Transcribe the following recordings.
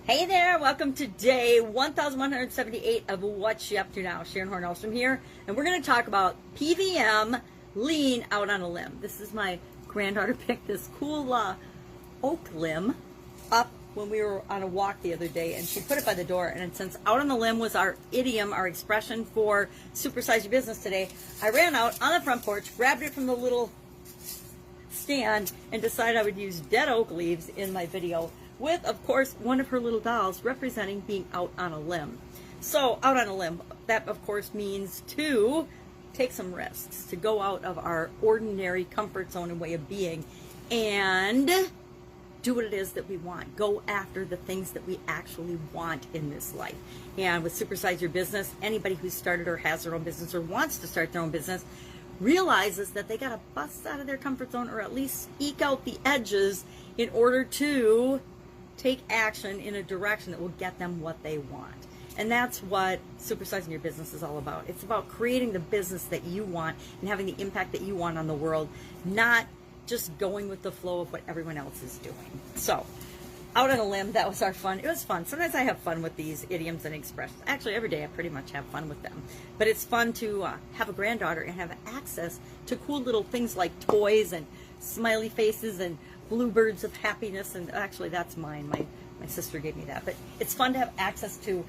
Hey there, welcome to day 1178 of What You Up To Now. Sharon Horne-Ellstrom here, and we're going to talk about PVM lean out on a limb. This is my granddaughter picked this cool oak limb up when we were on a walk the other day, and she put it by the door. And since out on the limb was our idiom, our expression for supersize your business today, I ran out on the front porch, grabbed it from the little stand, and decided I would use dead oak leaves in my video, with, of course, one of her little dolls representing being out on a limb. So, out on a limb, that, of course, means to take some risks, to go out of our ordinary comfort zone and way of being, and do what it is that we want. Go after the things that we actually want in this life. And with Supersize Your Business, anybody who started or has their own business or wants to start their own business realizes that they got to bust out of their comfort zone, or at least eke out the edges in order to take action in a direction that will get them what they want. And that's what supersizing your business is all about. It's about creating the business that you want and having the impact that you want on the world, not just going with the flow of what everyone else is doing. So, out on a limb, that was our fun. It was fun. Sometimes I have fun with these idioms and expressions. Actually, every day I pretty much have fun with them. But it's fun to have a granddaughter and have access to cool little things like toys and smiley faces and bluebirds of happiness. And actually, that's mine. My sister gave me that. But it's fun to have access to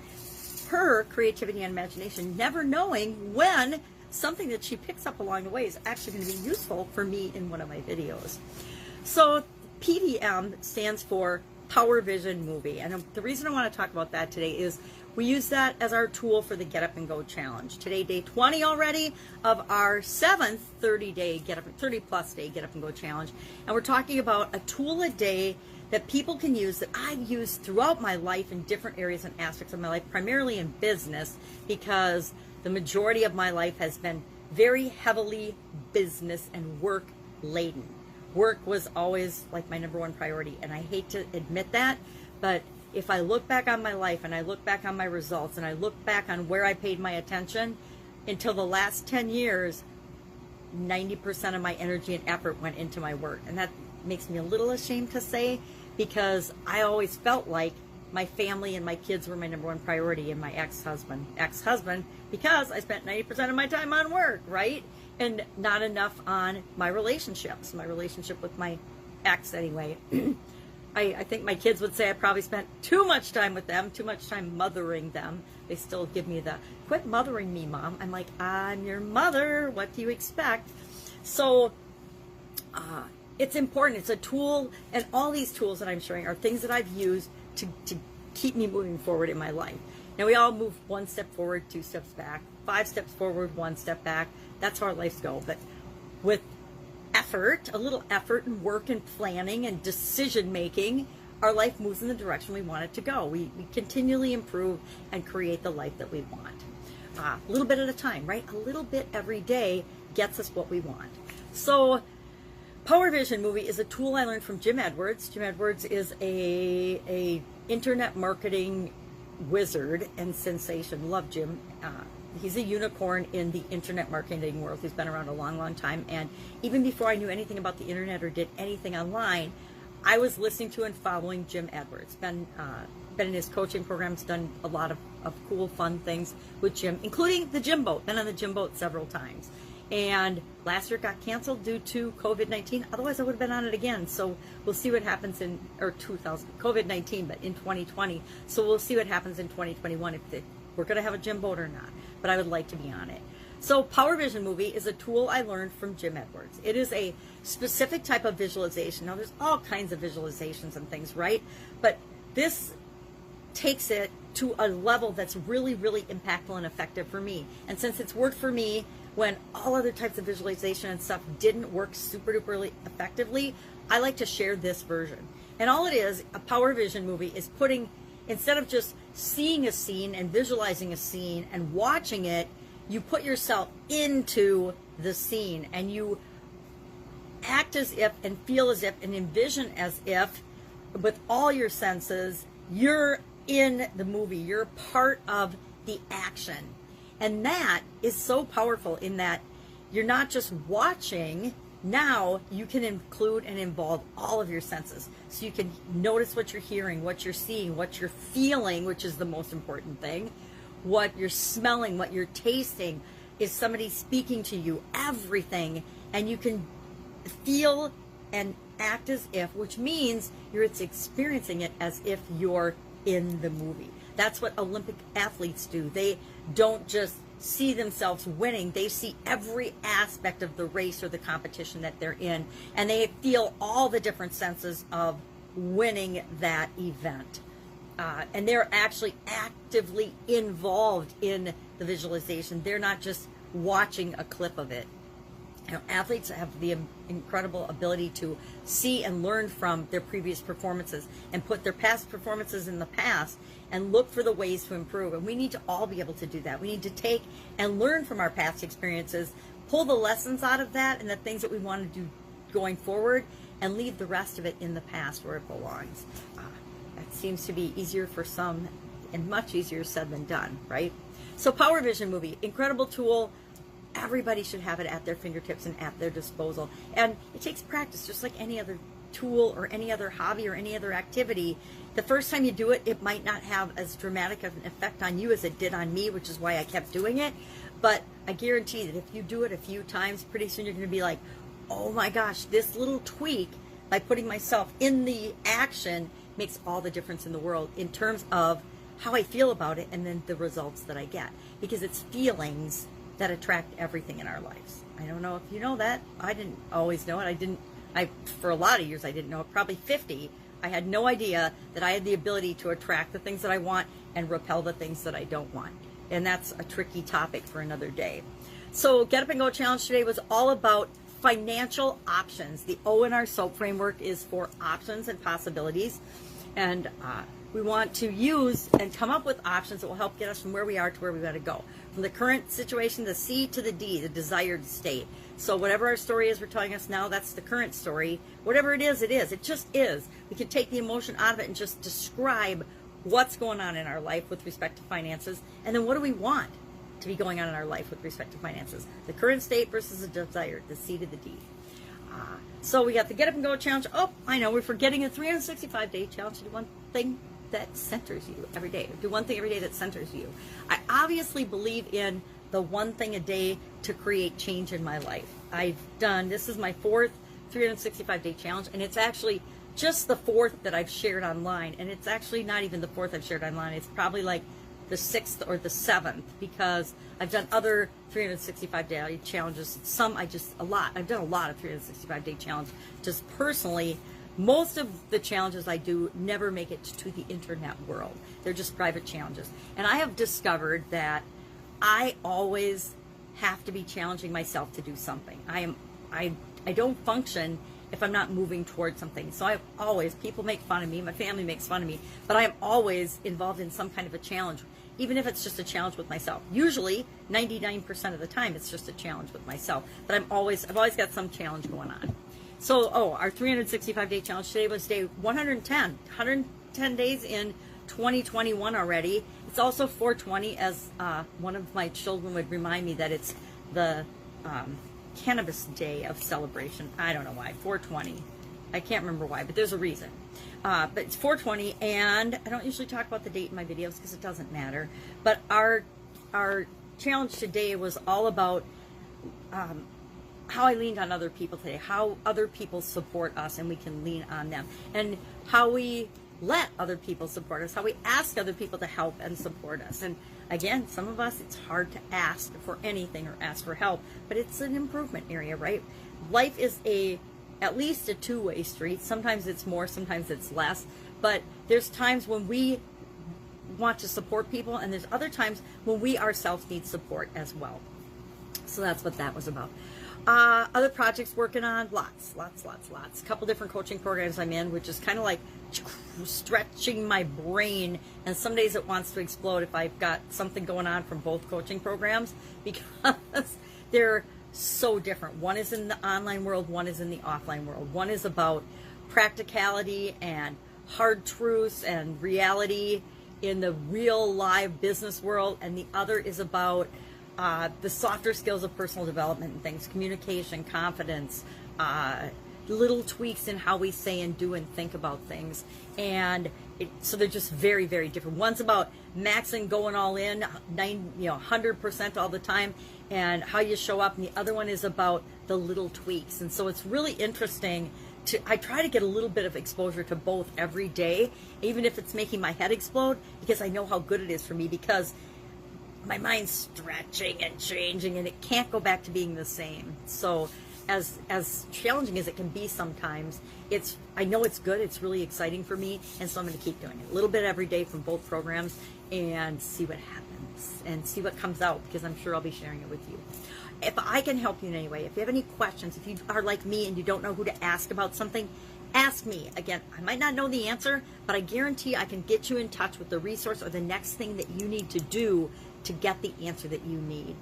her creativity and imagination, never knowing when something that she picks up along the way is actually going to be useful for me in one of my videos. So PVM stands for Power Vision Movie. And the reason I want to talk about that today is we use that as our tool for the Get Up and Go Challenge. Today, day 20 already of our 7th 30 plus day Get Up and Go Challenge. And we're talking about a tool a day that people can use, that I've used throughout my life in different areas and aspects of my life, primarily in business, because the majority of my life has been very heavily business and work laden. Work was always like my number one priority, and I hate to admit that, but if I look back on my life and I look back on my results and I look back on where I paid my attention, until the last 10 years, 90% of my energy and effort went into my work. And that makes me a little ashamed to say, because I always felt like my family and my kids were my number one priority, and my ex-husband, because I spent 90% of my time on work, right? And not enough on my relationships, my relationship with my ex anyway. I think my kids would say I probably spent too much time with them, too much time mothering them. They still give me the, quit mothering me, Mom. I'm like, I'm your mother. What do you expect? So it's important. It's a tool, and all these tools that I'm showing are things that I've used to keep me moving forward in my life. Now, we all move one step forward, 2 steps back, 5 steps forward, 1 step back. That's how our lives go. But with effort, a little effort and work and planning and decision making, our life moves in the direction we want it to go. We continually improve and create the life that we want. A little bit at a time, right? A little bit every day gets us what we want. So Power Vision Movie is a tool I learned from Jim Edwards. Jim Edwards is a internet marketing wizard and sensation. Love Jim. He's a unicorn in the internet marketing world. He's been around a long, long time. And even before I knew anything about the internet or did anything online, I was listening to and following Jim Edwards. Been in his coaching programs, done a lot of cool, fun things with Jim, including the Jim boat. Been on the Jim boat several times. And last year it got canceled due to COVID-19. Otherwise, I would have been on it again. So we'll see what happens in, or COVID-19, but in 2020. So we'll see what happens in 2021 if we're going to have a Jim boat or not. But I would like to be on it. So Power Vision Movie is a tool I learned from Jim Edwards. It is a specific type of visualization. Now, there's all kinds of visualizations and things, right? But this takes it to a level that's really, really impactful and effective for me. And since it's worked for me when all other types of visualization and stuff didn't work super duper effectively, I like to share this version. And all it is, a Power Vision Movie, is putting, instead of just seeing a scene and visualizing a scene and watching it, you put yourself into the scene and you act as if and feel as if and envision as if, with all your senses, you're in the movie. You're part of the action. And that is so powerful in that you're not just watching Now you can include and involve all of your senses. So you can notice what you're hearing, what you're seeing, what you're feeling, which is the most important thing, what you're smelling, what you're tasting. Is somebody speaking to you? Everything. And you can feel and act as if, which means you're experiencing it as if you're in the movie. That's what Olympic athletes do. They don't just see themselves winning, they see every aspect of the race or the competition that they're in, and they feel all the different senses of winning that event. And they're actually actively involved in the visualization. They're not just watching a clip of it. You know, athletes have the incredible ability to see and learn from their previous performances and put their past performances in the past and look for the ways to improve. And we need to all be able to do that. We need to take and learn from our past experiences, pull the lessons out of that and the things that we want to do going forward, and leave the rest of it in the past where it belongs. That seems to be easier for some and much easier said than done, right? So Power Vision movie, incredible tool. Everybody should have it at their fingertips and at their disposal. And it takes practice, just like any other tool or any other hobby or any other activity. The first time you do it, it might not have as dramatic of an effect on you as it did on me, which is why I kept doing it. But I guarantee that if you do it a few times, pretty soon you're going to be like, oh my gosh, this little tweak by putting myself in the action makes all the difference in the world in terms of how I feel about it and then the results that I get. Because it's feelings that attract everything in our lives. I don't know if you know that. I didn't always know it. For a lot of years I didn't know it. Probably 50, I had no idea that I had the ability to attract the things that I want and repel the things that I don't want. And that's a tricky topic for another day. So Get Up and Go Challenge today was all about financial options. The O in our SOAP framework is for options and possibilities. And we want to use and come up with options that will help get us from where we are to where we got to go. From the current situation, the C to the D, the desired state. So whatever our story is we're telling us now, that's the current story. Whatever it is, it is. It just is. We can take the emotion out of it and just describe what's going on in our life with respect to finances. And then what do we want to be going on in our life with respect to finances? The current state versus the desired, the C to the D. So we got the Get Up and Go Challenge. Oh, I know, we're forgetting a 365-day challenge to do one thing that centers you every day. Do one thing every day that centers you. I obviously believe in the one thing a day to create change in my life. This is my 4th 365-day challenge, and it's actually just the 4th that I've shared online. And it's actually not even the 4th I've shared online. It's probably like the 6th or the 7th, because I've done other 365-day challenges. I've done a lot of 365-day challenges just personally. Most of the challenges I do never make it to the internet world. They're just private challenges. And I have discovered that I always have to be challenging myself to do something. I don't function if I'm not moving towards something. So people make fun of me, my family makes fun of me, but I am always involved in some kind of a challenge, even if it's just a challenge with myself. Usually, 99% of the time, it's just a challenge with myself. But I've always got some challenge going on. So, our 365-day challenge today was day 110. 110 days in 2021 already. It's also 420, as one of my children would remind me that it's the cannabis day of celebration. I don't know why. 420. I can't remember why, but there's a reason. But it's 420, and I don't usually talk about the date in my videos because it doesn't matter. But our challenge today was all about how I leaned on other people today, how other people support us and we can lean on them, and how we let other people support us, how we ask other people to help and support us. And again, some of us, it's hard to ask for anything or ask for help, but it's an improvement area, right? Life is at least a two-way street. Sometimes it's more, sometimes it's less, but there's times when we want to support people, and there's other times when we ourselves need support as well. So that's what that was about. Other projects working on, lots. A couple different coaching programs I'm in, which is kind of like stretching my brain, and some days it wants to explode if I've got something going on from both coaching programs, because they're so different. One is in the online world, one is in the offline world. One is about practicality and hard truths and reality in the real live business world, and the other is about the softer skills of personal development and things, communication, confidence, little tweaks in how we say and do and think about things. And so they're just very, very different. One's about maxing, going all in, 100% all the time, and how you show up. And the other one is about the little tweaks. And so it's really interesting I try to get a little bit of exposure to both every day, even if it's making my head explode, because I know how good it is for me, because my mind's stretching and changing and it can't go back to being the same. So as challenging as it can be sometimes, I know it's good, it's really exciting for me, and so I'm going to keep doing it a little bit every day from both programs and see what happens and see what comes out, because I'm sure I'll be sharing it with you. If I can help you in any way, if you have any questions, if you are like me and you don't know who to ask about something, ask me. Again, I might not know the answer, but I guarantee I can get you in touch with the resource or the next thing that you need to do to get the answer that you need.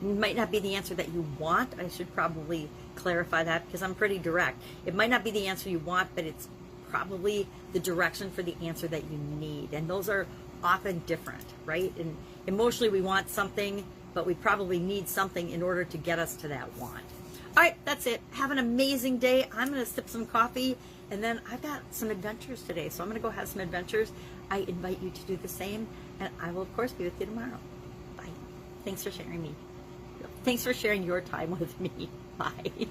It might not be the answer that you want. I should probably clarify that, because I'm pretty direct. It might not be the answer you want, but it's probably the direction for the answer that you need. And those are often different, right? And emotionally we want something, but we probably need something in order to get us to that want. All right, that's it. Have an amazing day. I'm going to sip some coffee, and then I've got some adventures today, so I'm going to go have some adventures. I invite you to do the same, and I will, of course, be with you tomorrow. Bye. Thanks for sharing your time with me. Bye.